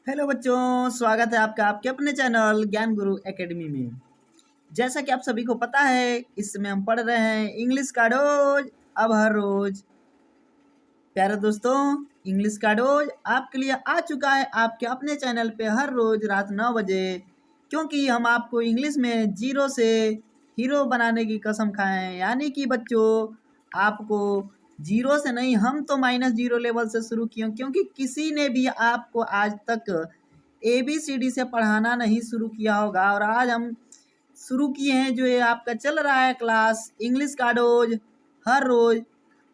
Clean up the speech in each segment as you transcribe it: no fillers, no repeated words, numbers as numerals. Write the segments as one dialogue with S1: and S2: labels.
S1: Hello बच्चों, स्वागत है आपका आपके अपने चैनल ज्ञान गुरु एकेडमी में। जैसा कि आप सभी को पता है, इस समय हम पढ़ रहे हैं इंग्लिश का डोज अब हर रोज। प्यारे दोस्तों, इंग्लिश का डोज आपके लिए आ चुका है आपके अपने चैनल पे हर रोज रात 9 बजे, क्योंकि हम आपको इंग्लिश में जीरो से हीरो बनाने की कसम खाए हैं। यानी कि बच्चों, आपको जीरो से नहीं, हम तो -0 लेवल से शुरू किए, क्योंकि किसी ने भी आपको आज तक ABCD से पढ़ाना नहीं शुरू किया होगा। और आज हम शुरू किए हैं जो ये आपका चल रहा है क्लास इंग्लिश का डोज हर रोज।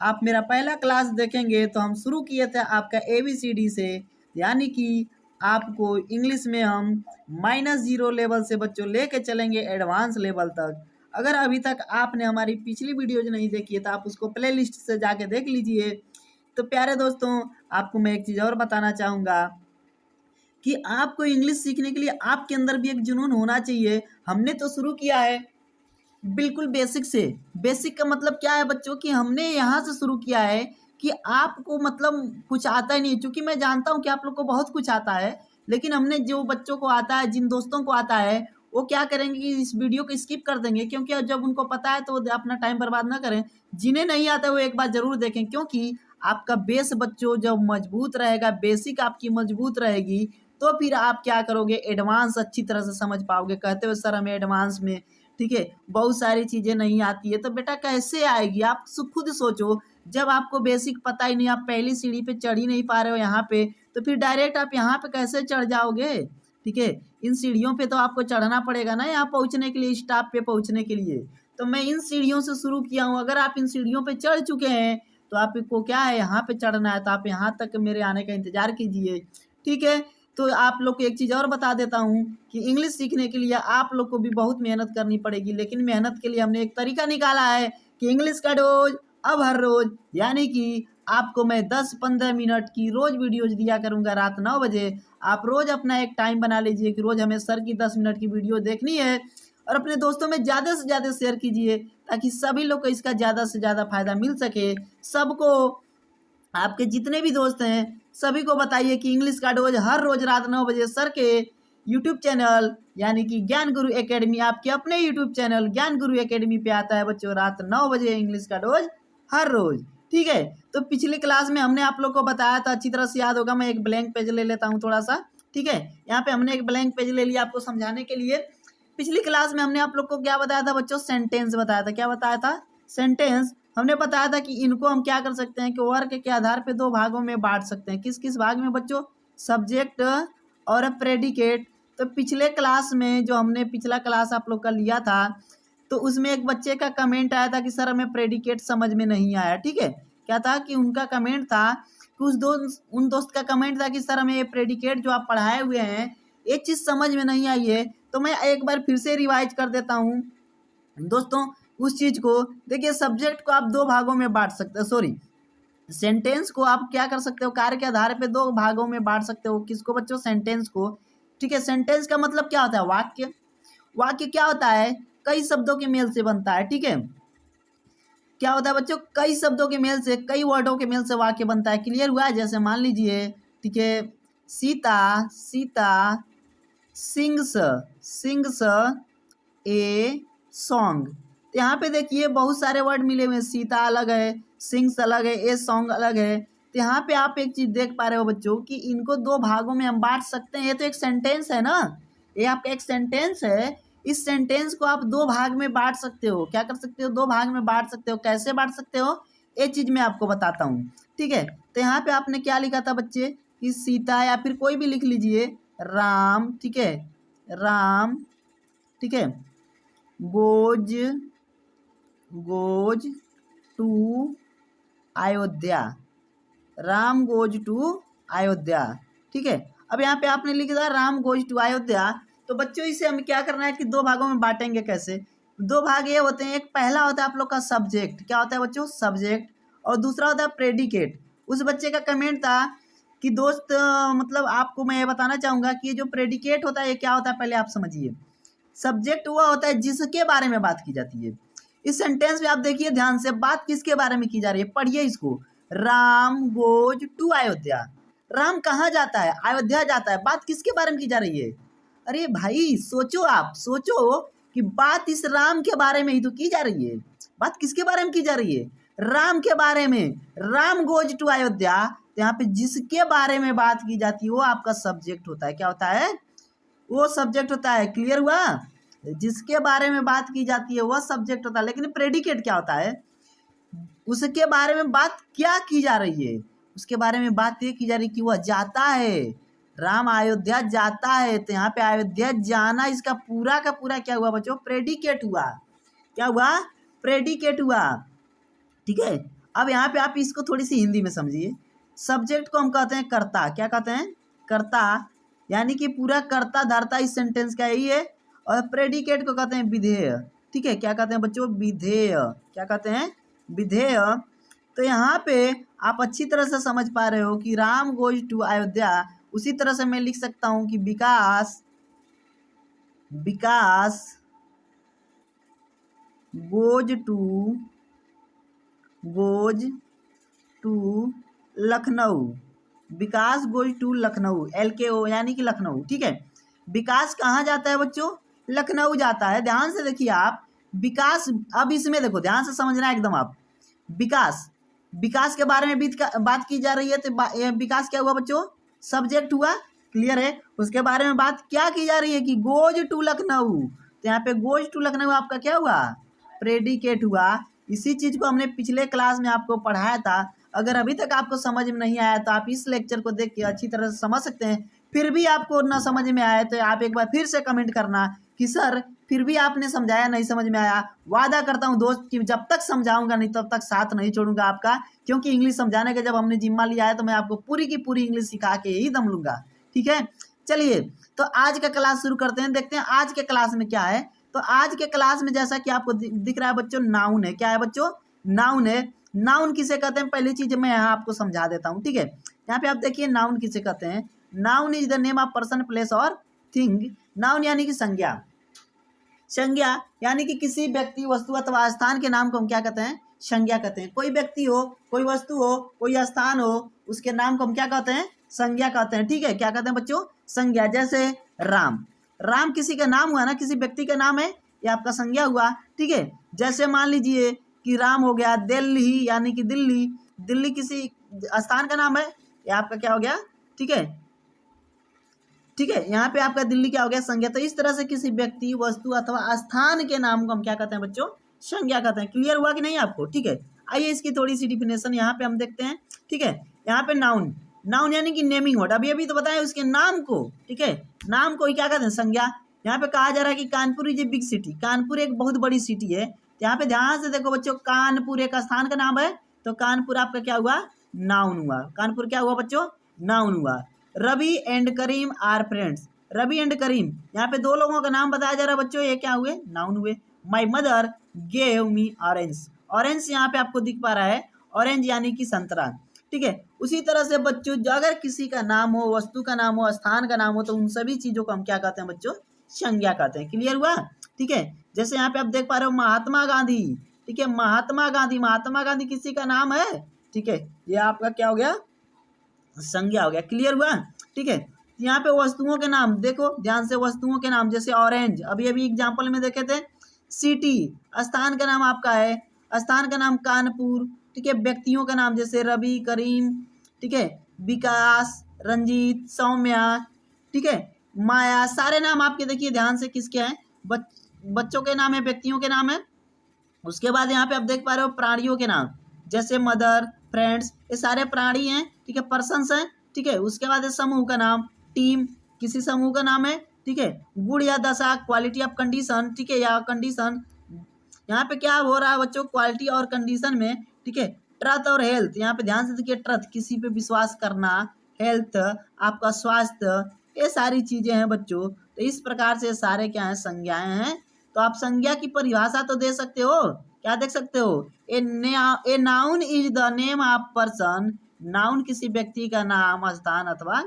S1: आप मेरा पहला क्लास देखेंगे तो हम शुरू किए थे आपका ABCD से, यानी कि आपको इंग्लिश में हम -0 लेवल से बच्चों लेके चलेंगे एडवांस लेवल तक। अगर अभी तक आपने हमारी पिछली वीडियोज नहीं देखी है तो आप उसको प्ले लिस्ट से जाके देख लीजिए। तो प्यारे दोस्तों, आपको मैं एक चीज़ और बताना चाहूँगा कि आपको इंग्लिश सीखने के लिए आपके अंदर भी एक जुनून होना चाहिए। हमने तो शुरू किया है बिल्कुल बेसिक से। बेसिक का मतलब क्या है बच्चों, कि हमने यहाँ से शुरू किया है कि आपको मतलब कुछ आता ही नहीं, क्योंकि मैं जानता हूँ कि आप लोग को बहुत कुछ आता है। लेकिन हमने जो बच्चों को आता है, जिन दोस्तों को आता है, वो क्या करेंगे कि इस वीडियो को स्किप कर देंगे, क्योंकि जब उनको पता है तो वो अपना टाइम बर्बाद ना करें। जिन्हें नहीं आता वो एक बार ज़रूर देखें, क्योंकि आपका बेस बच्चों जब मजबूत रहेगा, बेसिक आपकी मजबूत रहेगी, तो फिर आप क्या करोगे, एडवांस अच्छी तरह से समझ पाओगे। कहते हो सर हमें एडवांस में, ठीक है, बहुत सारी चीज़ें नहीं आती है, तो बेटा कैसे आएगी? आप खुद सोचो। जब आपको बेसिक पता ही नहीं, आप पहली सीढ़ी पे चढ़ ही नहीं पा रहे हो यहाँ पे, तो फिर डायरेक्ट आप यहाँ पे कैसे चढ़ जाओगे? ठीक है, इन सीढ़ियों पे तो आपको चढ़ना पड़ेगा ना, यहाँ पहुँचने के लिए, स्टॉप पे पहुँचने के लिए। तो मैं इन सीढ़ियों से शुरू किया हूँ। अगर आप इन सीढ़ियों पे चढ़ चुके हैं तो आपको क्या है, यहाँ पे चढ़ना है, तो आप यहाँ तक मेरे आने का इंतजार कीजिए। ठीक है, तो आप लोग को एक चीज़ और बता देता हूँ कि इंग्लिश सीखने के लिए आप लोग को भी बहुत मेहनत करनी पड़ेगी, लेकिन मेहनत के लिए हमने एक तरीका निकाला है कि इंग्लिश का डोज अब हर रोज, यानी कि आपको मैं 10-15 मिनट की रोज वीडियोज दिया करूँगा रात 9 बजे। आप रोज अपना एक टाइम बना लीजिए कि रोज हमें सर की 10 मिनट की वीडियो देखनी है, और अपने दोस्तों में ज़्यादा से ज़्यादा शेयर कीजिए, ताकि सभी लोग को इसका ज़्यादा से ज़्यादा फायदा मिल सके। सबको, आपके जितने भी दोस्त हैं सभी को बताइए कि इंग्लिश का डोज हर रोज रात 9 बजे सर के यूट्यूब चैनल यानी कि ज्ञान गुरु एकेडमी, आपके अपने यूट्यूब चैनल ज्ञान गुरु एकेडमी पे आता है बच्चों रात 9 बजे इंग्लिश का डोज हर रोज। ठीक है, तो पिछली क्लास में हमने आप लोग को बताया था, अच्छी तरह से याद होगा। मैं एक ब्लैंक पेज ले लेता हूँ थोड़ा सा। ठीक है, यहाँ पे हमने एक ब्लैंक पेज ले लिया आपको समझाने के लिए। पिछली क्लास में हमने आप लोग को क्या बताया था बच्चों? सेंटेंस बताया था। क्या बताया था? सेंटेंस। हमने बताया था कि इनको हम क्या कर सकते हैं कि वर्ग के आधार पे दो भागों में बांट सकते हैं। किस किस भाग में बच्चों? सब्जेक्ट और प्रेडिकेट। तो पिछले क्लास में जो हमने पिछला क्लास आप लोग का लिया था, तो उसमें एक बच्चे का कमेंट आया था कि सर हमें प्रेडिकेट समझ में नहीं आया। ठीक है, क्या था कि उनका कमेंट था कि उन दोस्त का कमेंट था कि सर हमें ये प्रेडिकेट जो आप पढ़ाए हुए हैं ये चीज़ समझ में नहीं आई है। तो मैं एक बार फिर से रिवाइज कर देता हूँ दोस्तों उस चीज़ को। देखिए, सब्जेक्ट को आप दो भागों में बांट सकते हो, सॉरी, सेंटेंस को आप क्या कर सकते हो, कार्य के आधार पे दो भागों में बांट सकते हो। किसको बच्चों? सेंटेंस को। ठीक है, सेंटेंस का मतलब क्या होता है? वाक्य। वाक्य क्या होता है? कई शब्दों के मेल से बनता है। ठीक है, क्या होता है बच्चों? कई शब्दों के मेल से, कई वर्डों के मेल से वाक्य बनता है। क्लियर हुआ है? जैसे मान लीजिए, ठीक है, Sita Sita sings sings a song. तो यहाँ पे देखिए बहुत सारे वर्ड मिले हुए हैं। सीता अलग है, सिंग्स अलग है, ए सॉन्ग अलग है। तो यहाँ पे आप एक चीज़ देख पा रहे हो बच्चों कि इनको दो भागों में हम बांट सकते हैं। ये तो एक सेंटेंस है ना, ये आपका एक सेंटेंस है। इस सेंटेंस को आप दो भाग में बांट सकते हो। क्या कर सकते हो? दो भाग में बांट सकते हो। कैसे बांट सकते हो? ये चीज़ मैं आपको बताता हूँ। ठीक है, तो यहाँ पे आपने क्या लिखा था बच्चे कि सीता, या फिर कोई भी लिख लीजिए, राम। ठीक है, राम। ठीक है, goes goes to Ayodhya. Ram goes to Ayodhya. ठीक है, अब यहाँ पे आपने लिख दिया राम गोज टू अयोध्या। तो बच्चों इसे हमें क्या करना है कि दो भागों में बांटेंगे। कैसे? दो भाग ये होते हैं, एक पहला होता है आप लोग का सब्जेक्ट। क्या होता है बच्चों? सब्जेक्ट। और दूसरा होता है प्रेडिकेट। उस बच्चे का कमेंट था कि दोस्त मतलब आपको मैं ये बताना चाहूँगा कि ये जो प्रेडिकेट होता है ये क्या होता है, पहले आप समझिए। सब्जेक्ट हुआ होता है जिसके बारे में बात की जाती है। इस सेंटेंस में आप देखिए ध्यान से, बात किसके बारे में की जा रही है, पढ़िए इसको। Ram goes to Ayodhya. राम कहाँ जाता है? अयोध्या जाता है। बात किसके बारे में की जा रही है? अरे भाई सोचो, आप सोचो कि बात इस राम के बारे में ही तो की जा रही है। बात किसके बारे में की जा रही है? राम के बारे में। राम गोज टू अयोध्या, तो यहाँ पे जिसके बारे में बात की जाती है वो आपका सब्जेक्ट होता है। क्या होता है? वो सब्जेक्ट होता है। क्लियर हुआ? जिसके बारे में बात की जाती है वह सब्जेक्ट होता है। लेकिन प्रेडिकेट क्या होता है? उसके बारे में बात क्या की जा रही है? उसके बारे में बात ये की जा रही है कि वह जाता है, राम अयोध्या जाता है। तो यहाँ पे अयोध्या जाना इसका पूरा का पूरा क्या हुआ बच्चों? प्रेडिकेट हुआ। क्या हुआ? प्रेडिकेट हुआ। ठीक है, अब यहाँ पे आप इसको थोड़ी सी हिंदी में समझिए। सब्जेक्ट को हम कहते हैं कर्ता। क्या कहते हैं? कर्ता, यानी कि पूरा कर्ता धर्ता इस सेंटेंस का यही है। और प्रेडिकेट को कहते हैं विधेय। ठीक है, क्या कहते हैं बच्चों? विधेय। क्या कहते हैं? विधेय। तो यहाँ पे आप अच्छी तरह से समझ पा रहे हो कि राम गोज टू अयोध्या। उसी तरह से मैं लिख सकता हूँ कि Vikas goes to Lucknow. Vikas goes to Lucknow, LKO यानी कि लखनऊ। ठीक है, विकास कहाँ जाता है बच्चों? लखनऊ जाता है। ध्यान से देखिए आप, विकास, अब इसमें देखो ध्यान से समझना एकदम आप। विकास के बारे में बात की जा रही है। तो विकास क्या हुआ बच्चों? सब्जेक्ट हुआ। क्लियर है? उसके बारे में बात क्या की जा रही है कि गोज टू लखनऊ। तो यहाँ पे गोज टू लखनऊ आपका क्या हुआ? प्रेडिकेट हुआ। इसी चीज को हमने पिछले क्लास में आपको पढ़ाया था। अगर अभी तक आपको समझ में नहीं आया तो आप इस लेक्चर को देख के अच्छी तरह से समझ सकते हैं। फिर भी आपको ना समझ में आया तो आप एक बार फिर से कमेंट करना कि सर फिर भी आपने समझाया, नहीं समझ में आया। वादा करता हूं दोस्त कि जब तक समझाऊंगा नहीं तब तक साथ नहीं छोड़ूंगा आपका, क्योंकि इंग्लिश समझाने का जब हमने जिम्मा लिया है तो मैं आपको पूरी की पूरी इंग्लिश सिखा के ही दम लूंगा। ठीक है, चलिए तो आज का क्लास शुरू करते हैं। देखते हैं आज के क्लास में क्या है। तो आज के क्लास में जैसा कि आपको दिख रहा है बच्चों, नाउन है। क्या है बच्चों? नाउन है। नाउन किसे कहते हैं? पहली चीज मैं यहाँ आपको समझा देता हूँ। ठीक है, यहाँ पे आप देखिए नाउन किसे कहते हैं। Noun is the name of person, place और थिंग। नाउन यानी कि संज्ञा। संज्ञा यानी कि किसी व्यक्ति, वस्तु अथवा स्थान के नाम को हम क्या कहते हैं? संज्ञा कहते हैं। कोई व्यक्ति हो, कोई वस्तु हो, कोई स्थान हो, उसके नाम को हम क्या कहते हैं? संज्ञा कहते हैं। ठीक है, क्या कहते हैं बच्चों? संज्ञा। जैसे राम, राम किसी का नाम हुआ ना, किसी व्यक्ति का नाम है, ये आपका संज्ञा हुआ। ठीक है, जैसे मान लीजिए कि राम हो गया दिल्ली, यानी कि दिल्ली। दिल्ली किसी स्थान का नाम है, ये आपका क्या हो गया? ठीक है, ठीक है, यहाँ पे आपका दिल्ली क्या हो गया? संज्ञा। तो इस तरह से किसी व्यक्ति, वस्तु अथवा स्थान के नाम को हम क्या कहते हैं बच्चों? संज्ञा कहते हैं। क्लियर हुआ कि नहीं आपको? ठीक है, आइए इसकी थोड़ी सी डिफिनेशन यहाँ पे हम देखते हैं। ठीक है, यहाँ पे नाउन, नाउन यानी कि नेमिंग वर्ड। अभी तो बताया उसके नाम को। ठीक है, नाम को ही क्या कहते हैं? संज्ञा। यहाँ पे कहा जा रहा है कि Kanpur is a big city. Kanpur एक बहुत बड़ी सिटी है। यहाँ पे ध्यान से देखो बच्चों, कानपुर एक स्थान का नाम है, तो कानपुर आपका क्या हुआ? नाउन हुआ। कानपुर क्या हुआ बच्चों? नाउन हुआ। Ravi and Karim are friends. Ravi and Karim, यहाँ पे दो लोगों का नाम बताया जा रहा है बच्चों, ये क्या हुए? नाउन हुए। My mother gave me orange. Orange यहाँ पे आपको दिख पा रहा है, ऑरेंज यानी कि संतरा। ठीक है, उसी तरह से बच्चों अगर किसी का नाम हो, वस्तु का नाम हो, स्थान का नाम हो, तो उन सभी चीजों को हम क्या कहते हैं बच्चों? संज्ञा कहते हैं। क्लियर हुआ? ठीक है, जैसे यहाँ पे आप देख पा रहे हो महात्मा गांधी। ठीक है, महात्मा गांधी, महात्मा गांधी किसी का नाम है। ठीक है, ये आपका क्या हो गया? संज्ञा हो गया। क्लियर हुआ? ठीक है, यहाँ पे वस्तुओं के नाम देखो ध्यान से, वस्तुओं के नाम जैसे ऑरेंज, अभी अभी एग्जांपल में देखे थे। सिटी, स्थान का नाम आपका है, स्थान का नाम कानपुर। ठीक है, व्यक्तियों का नाम जैसे रवि, करीम, ठीक है, विकास, रंजीत, सौम्या, ठीक है, माया, सारे नाम आपके देखिए ध्यान से किसके हैं? बच्चों के नाम है, व्यक्तियों के नाम है। उसके बाद यहाँ पे आप देख पा रहे हो प्राणियों के नाम, जैसे मदर, फ्रेंड्स, ये सारे प्राणी हैं। ठीक है, पर्सन्स हैं। ठीक है, उसके बाद समूह का नाम, टीम किसी समूह का नाम है। ठीक है, गुण या दशा, क्वालिटी ऑफ कंडीशन। ठीक है, या कंडीशन, यहाँ पे क्या हो रहा है बच्चों? क्वालिटी और कंडीशन में। ठीक है, ट्रथ और हेल्थ, यहाँ पे ध्यान से देखिए, ट्रथ किसी पे विश्वास करना, हेल्थ आपका स्वास्थ्य, ये सारी चीजें हैं बच्चों। तो इस प्रकार से सारे क्या हैं? संज्ञाएं हैं। तो आप संज्ञा की परिभाषा तो दे सकते हो, क्या देख सकते हो? A noun is the name of person. Noun किसी व्यक्ति का नाम, स्थान अथवा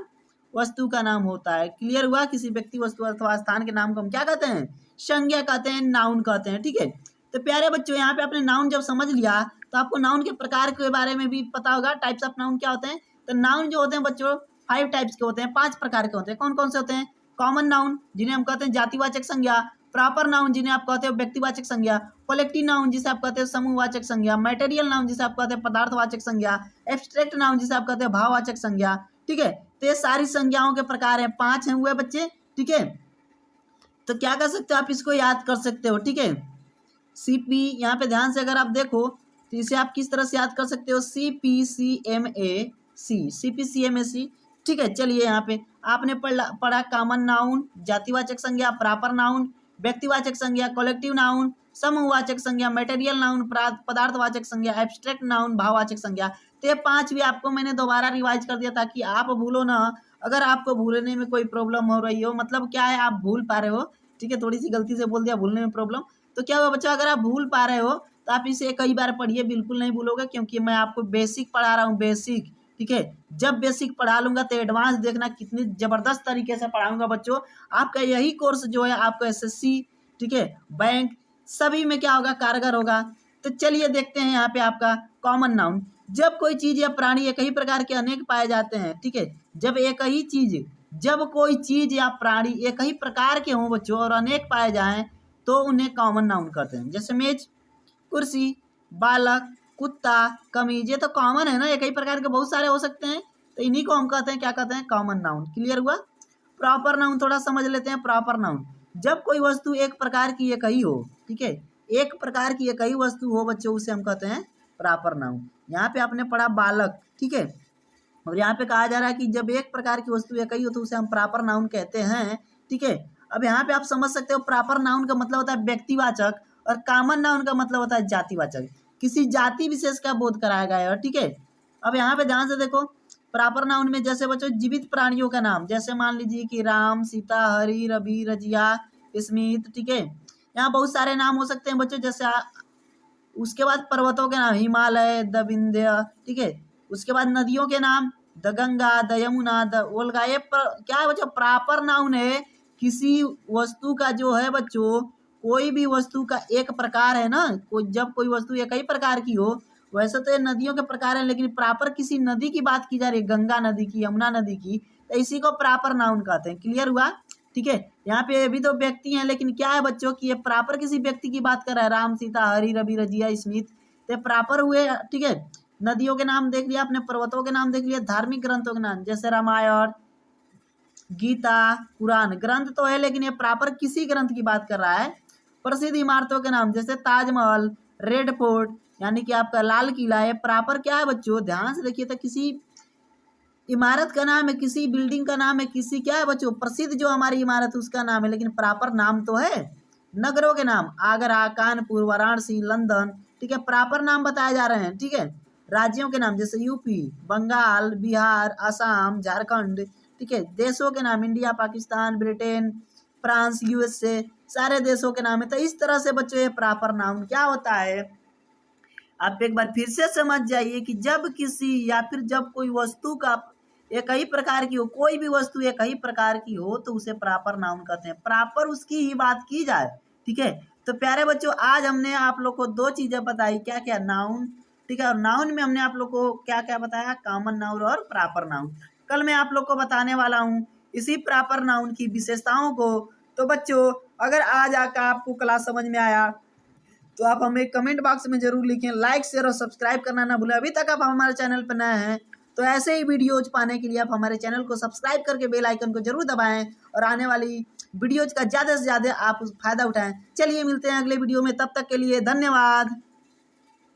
S1: वस्तु का नाम होता है। क्लियर हुआ? किसी व्यक्ति, वस्तु अथवा स्थान के नाम को हम क्या कहते हैं? संज्ञा कहते हैं, नाउन कहते हैं। ठीक है, तो प्यारे बच्चों यहाँ पे आपने नाउन जब समझ लिया तो आपको नाउन के प्रकार के बारे में भी पता होगा, टाइप्स ऑफ नाउन क्या होते हैं। तो नाउन जो होते हैं बच्चों, 5 टाइप्स के होते हैं, 5 प्रकार के होते हैं। कौन कौन से होते हैं? कॉमन नाउन जिन्हें हम कहते हैं जातिवाचक संज्ञा, प्रॉपर नाउन जिन्हें आप कहते हो व्यक्तिवाचक संज्ञा, कलेक्टिव नाउन जिसे आप कहते हो समूहवाचक संज्ञा, मटेरियल नाउन जिसे आप कहते हैं पदार्थवाचक संज्ञा, एब्स्ट्रैक्ट नाउन जिसे आप कहते हैं भाववाचक संज्ञा। ठीक है, तो ये सारी संज्ञाओं के प्रकार हैं, 5 हैं हुए बच्चे। ठीक है, तो क्या कर सकते हो आप, इसको याद कर सकते हो। ठीक है, सीपी, यहाँ पे ध्यान से अगर आप देखो तो इसे आप किस तरह से याद कर सकते हो, CPCMAC। ठीक है, चलिए यहाँ पे आपने पढ़ा कॉमन नाउन, जातिवाचक संज्ञा, प्रॉपर नाउन, व्यक्तिवाचक संज्ञा, कलेक्टिव नाउन, समूहवाचक संज्ञा, मटेरियल नाउन, पदार्थवाचक संज्ञा, एब्स्ट्रैक्ट नाउन, भाववाचक संज्ञा। तो ये 5 भी आपको मैंने दोबारा रिवाइज कर दिया ताकि आप भूलो ना। अगर आपको भूलने में कोई प्रॉब्लम हो रही हो, मतलब क्या है आप भूल पा रहे हो, ठीक है, थोड़ी सी गलती से बोल दिया भूलने में प्रॉब्लम, तो क्या हुआ बच्चा, अगर आप भूल पा रहे हो तो आप इसे कई बार पढ़िए, बिल्कुल नहीं भूलोगे, क्योंकि मैं आपको बेसिक पढ़ा रहा हूँ, बेसिक। ठीक है, जब बेसिक पढ़ा लूंगा तो एडवांस देखना कितनी जबरदस्त तरीके से पढ़ाऊंगा बच्चों। आपका यही कोर्स जो है आपको SSC, ठीक है, बैंक, सभी में क्या होगा, कारगर होगा। तो चलिए देखते हैं यहाँ पे आपका कॉमन नाउन। जब कोई चीज या प्राणी एक ही प्रकार के अनेक पाए जाते हैं, ठीक है, जब कोई चीज या प्राणी एक ही प्रकार के हों बच्चों और अनेक पाए जाएं तो उन्हें कॉमन नाउन कहते हैं। जैसे मेज, कुर्सी, बालक, कुत्ता, कमीज, ये तो कॉमन है ना, एक ही प्रकार के बहुत सारे हो सकते हैं, तो इन्हीं को हम कहते हैं, क्या कहते हैं, कॉमन नाउन। क्लियर हुआ? प्रॉपर नाउन थोड़ा समझ लेते हैं। प्रॉपर नाउन, जब कोई वस्तु एक प्रकार की एक ही हो, ठीक है, एक प्रकार की एक ही वस्तु हो बच्चों, उसे हम कहते हैं प्रॉपर नाउन। यहाँ पे आपने पढ़ा बालक, ठीक है, और यहाँ पे कहा जा रहा है कि जब एक प्रकार की वस्तु एक ही हो तो उसे हम प्रॉपर नाउन कहते हैं। ठीक है, अब यहाँ पे आप समझ सकते हो प्रॉपर नाउन का मतलब होता है व्यक्तिवाचक और कॉमन नाउन का मतलब होता है जातिवाचक। किसी जाति विशेष का बोध कराया गया है। ठीक है, अब यहाँ पे ध्यान से देखो, प्रॉपर नाउन में जैसे बच्चों जीवित प्राणियों का नाम, जैसे मान लीजिए कि राम, सीता, हरि, रवि, रजिया, स्मित। ठीक है, यहाँ बहुत सारे नाम हो सकते हैं बच्चों, जैसे उसके बाद पर्वतों के नाम हिमालय, द विंध्य। ठीक है, उसके बाद नदियों के नाम the Ganga, the Yamuna, the Olga. ये क्या है बच्चों, प्रॉपर नाउन है। किसी वस्तु का जो है बच्चों, कोई भी वस्तु का एक प्रकार है ना, जब कोई वस्तु एक ही प्रकार की हो, वैसे तो ये नदियों के प्रकार है, लेकिन प्रॉपर किसी नदी की बात की जा रही है, गंगा नदी की, यमुना नदी की, तो इसी को प्रॉपर नाउन कहते हैं। क्लियर हुआ? ठीक है, यहाँ पे भी तो व्यक्ति हैं, लेकिन क्या है बच्चों कि ये प्रॉपर किसी व्यक्ति की बात कर रहा है, राम, सीता, हरि, रवि, रजिया, स्मित, तो प्रॉपर हुए। ठीक है, नदियों के नाम देख लिया आपने, पर्वतों के नाम देख लिया, धार्मिक ग्रंथों के नाम जैसे रामायण, गीता, कुरान, ग्रंथ तो है, लेकिन ये प्रॉपर किसी ग्रंथ की बात कर रहा है। प्रसिद्ध इमारतों के नाम जैसे ताजमहल, रेड फोर्ट, यानी कि आपका लाल किला, ये प्रॉपर क्या है बच्चों, ध्यान से देखिए, तो किसी इमारत का नाम है, किसी बिल्डिंग का नाम है, किसी क्या है बच्चों, प्रसिद्ध जो हमारी इमारत उसका नाम है, लेकिन प्रॉपर नाम तो है। नगरों के नाम आगरा, कानपुर, वाराणसी, लंदन, ठीक है, प्रॉपर नाम बताए जा रहे हैं। ठीक है, राज्यों के नाम जैसे यूपी, बंगाल, बिहार, असम, झारखंड। ठीक है, देशों के नाम India, Pakistan, Britain, France, USA, सारे देशों के नाम है। तो इस तरह से बच्चों ये प्रॉपर नाउन क्या होता है, आप एक बार फिर से समझ जाइए कि जब किसी या फिर जब कोई वस्तु का एक ही प्रकार की हो, कोई भी वस्तु एक ही प्रकार की हो तो उसे प्रॉपर नाउन कहते हैं, प्रॉपर उसकी ही बात की जाए। ठीक है, तो प्यारे बच्चों आज हमने आप लोग को 2 चीजें बताई, क्या क्या, नाउन, ठीक है, और नाउन में हमने आप लोग को क्या क्या बताया, कॉमन नाउन और प्रॉपर नाउन। कल मैं आप लोग को बताने वाला हूँ इसी प्रॉपर नाउन की विशेषताओं को। तो बच्चों अगर आज आकर आपको क्लास समझ में आया तो आप हमें कमेंट बॉक्स में जरूर लिखें, लाइक शेयर और सब्सक्राइब करना ना भूलें। अभी तक आप हमारे चैनल पर नए हैं तो ऐसे ही वीडियोज पाने के लिए आप हमारे चैनल को सब्सक्राइब करके बेल आइकन को जरूर दबाएं और आने वाली वीडियोज का ज़्यादा से ज़्यादा आप फायदा उठाएं। चलिए मिलते हैं अगले वीडियो में, तब तक के लिए धन्यवाद।